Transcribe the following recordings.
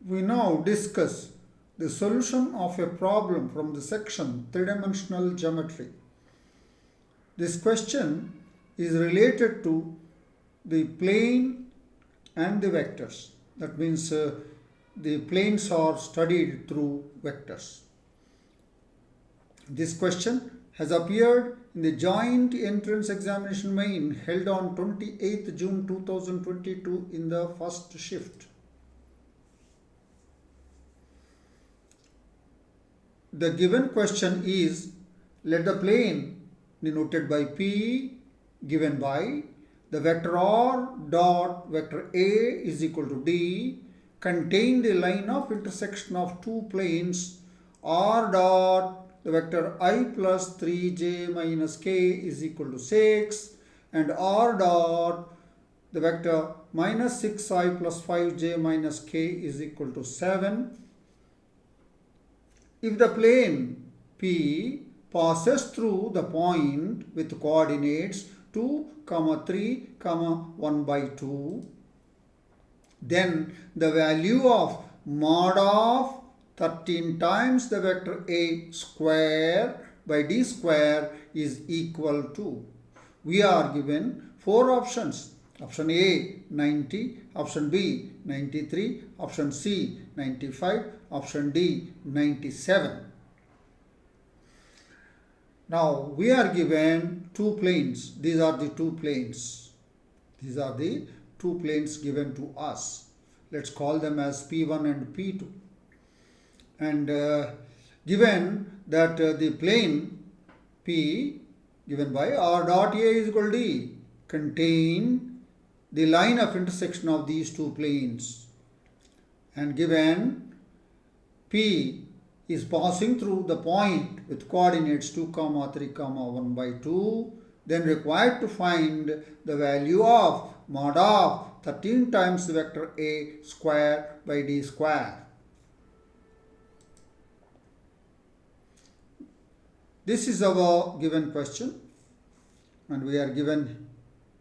We now discuss the solution of a problem from the section three-dimensional geometry. This question is related to the plane and the vectors. That means the planes are studied through vectors. This question has appeared in the joint entrance examination main held on 28th June 2022 in the first shift. The given question is, let the plane denoted by P given by the vector R dot vector A is equal to D contain the line of intersection of two planes R dot the vector I plus 3j minus k is equal to 6 and R dot the vector minus 6i plus 5j minus k is equal to 7. If the plane P passes through the point with coordinates 2, 3, 1 by 2, then the value of mod of 13 times the vector A square by D square is equal to. We are given four options. Option A 90, option B 93, option C 95, option D 97. Now we are given two planes. These are the two planes. These are the two planes given to us. Let's call them as P1 and P2. And given that the plane P given by R dot A is equal to D contain the line of intersection of these two planes, and given P is passing through the point with coordinates 2, 3, 1 by 2, then required to find the value of mod of 13 times the vector A square by D square. This is our given question, and we are given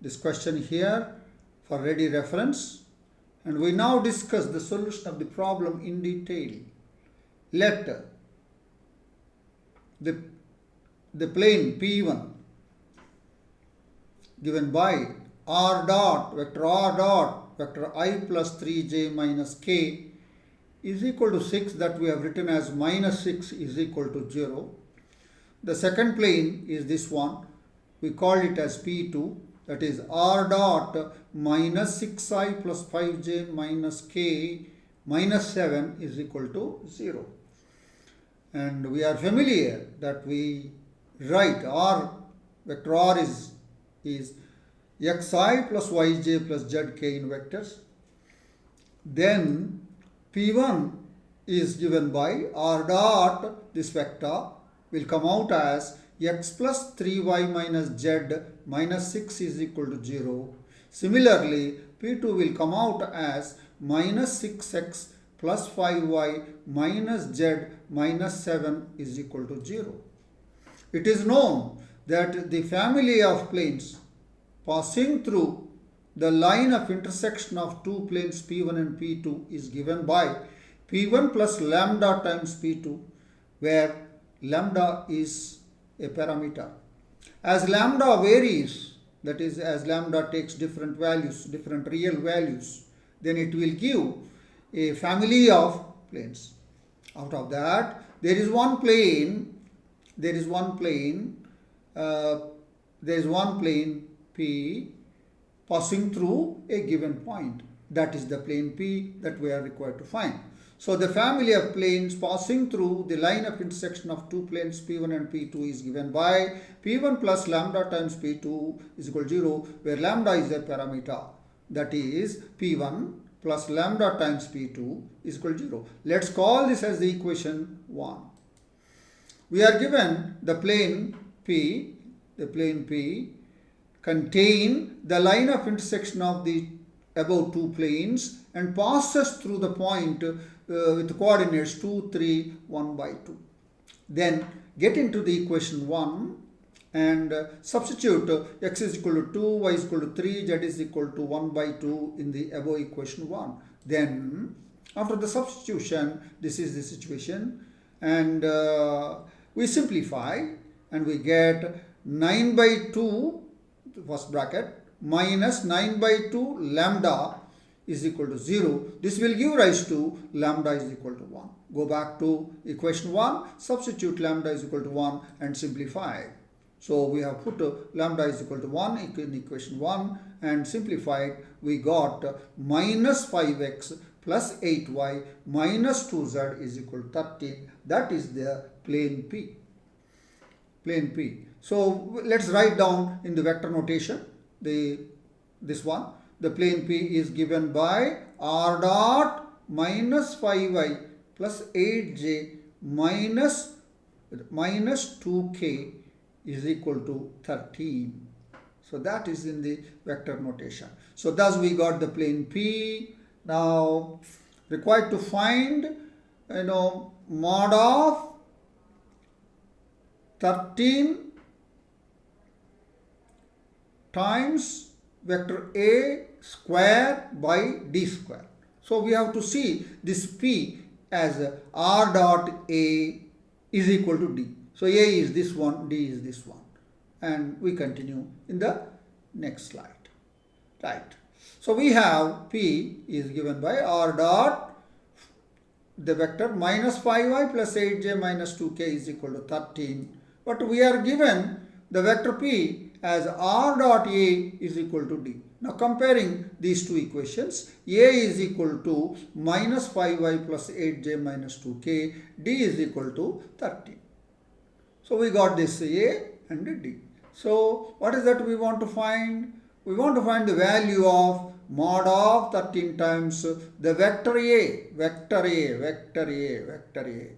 this question here for ready reference, and we now discuss the solution of the problem in detail. Let the plane P1 given by R dot vector I plus 3j minus k is equal to 6, that we have written as minus 6 is equal to 0. The second plane is this one. We call it as P2, that is R dot minus 6i plus 5j minus k minus 7 is equal to 0. And we are familiar that we write R, vector R is xi plus yj plus zk in vectors. Then P1 is given by R dot, this vector will come out as x plus 3y minus z minus 6 is equal to 0. Similarly, P2 will come out as minus 6x plus 5y minus z minus 7 is equal to 0. It is known that the family of planes passing through the line of intersection of two planes P1 and P2 is given by P1 plus lambda times P2, where lambda is a parameter. As lambda varies, that is, as lambda takes different values, different real values, then it will give a family of planes. Out of that, there is one plane P passing through a given point. That is the plane P that we are required to find. So the family of planes passing through the line of intersection of two planes P1 and P2 is given by P1 plus lambda times P2 is equal to 0, where lambda is a parameter. That is P1 plus lambda times P2 is equal to 0. Let's call this as the equation 1. We are given the plane P contain the line of intersection of the above two planes and passes through the point with coordinates 2, 3, 1 by 2. Then get into the equation 1 and substitute x is equal to 2, y is equal to 3, z is equal to 1 by 2 in the above equation 1. Then After the substitution, this is the situation, and we simplify and we get 9 by 2, the first bracket, minus 9 by 2 lambda is equal to 0. This will give rise to lambda is equal to 1. Go back to equation 1, substitute lambda is equal to 1 and simplify. So we have put lambda is equal to 1 in equation 1 and simplified. We got minus 5x plus 8y minus 2z is equal to 13. That is the plane P. Plane P. So let's write down in the vector notation this one. The plane P is given by r dot minus 5y plus 8j minus 2k is equal to 13. So that is in the vector notation. So thus we got the plane P. Now required to find mod of 13 times vector A square by d square. So we have to see this P as r dot A is equal to d. So A is this one, d is this one. And we continue in the next slide. Right. So we have P is given by r dot the vector minus 5y plus 8j minus 2k is equal to 13. But we are given the vector P as r dot A is equal to d. Now comparing these two equations, A is equal to minus 5y plus 8j minus 2k, d is equal to 13. So we got this A and d. So what is that we want to find? We want to find the value of mod of 13 times the vector A, vector A, vector A, vector A,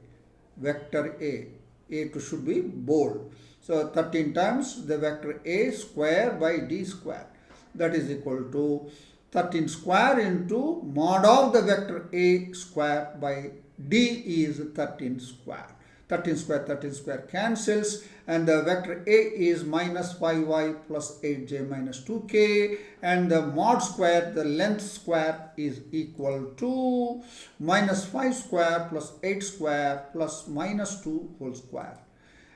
vector A. A should be bold. So 13 times the vector A square by d square. That is equal to 13 square into mod of the vector A square by d is 13 square. 13 square cancels, and the vector A is minus 5y plus 8j minus 2k, and the mod square, the length square, is equal to minus 5 square plus 8 square plus minus 2 whole square.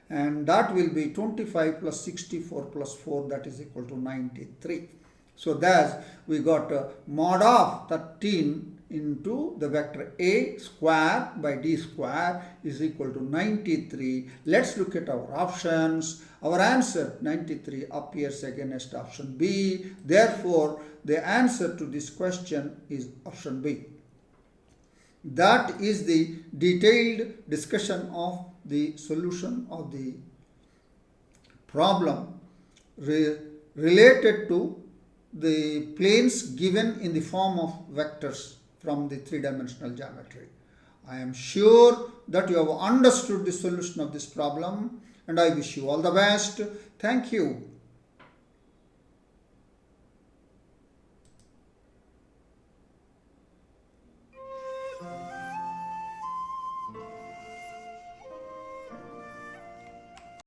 And that will be 25 plus 64 plus 4, that is equal to 93. So thus we got mod of 13 into the vector A square by d square is equal to 93. Let's look at our options. Our answer 93 appears against option B. Therefore, the answer to this question is option B. That is the detailed discussion of the solution of the problem related to the planes given in the form of vectors from the three-dimensional geometry. I am sure that you have understood the solution of this problem, and I wish you all the best. Thank you.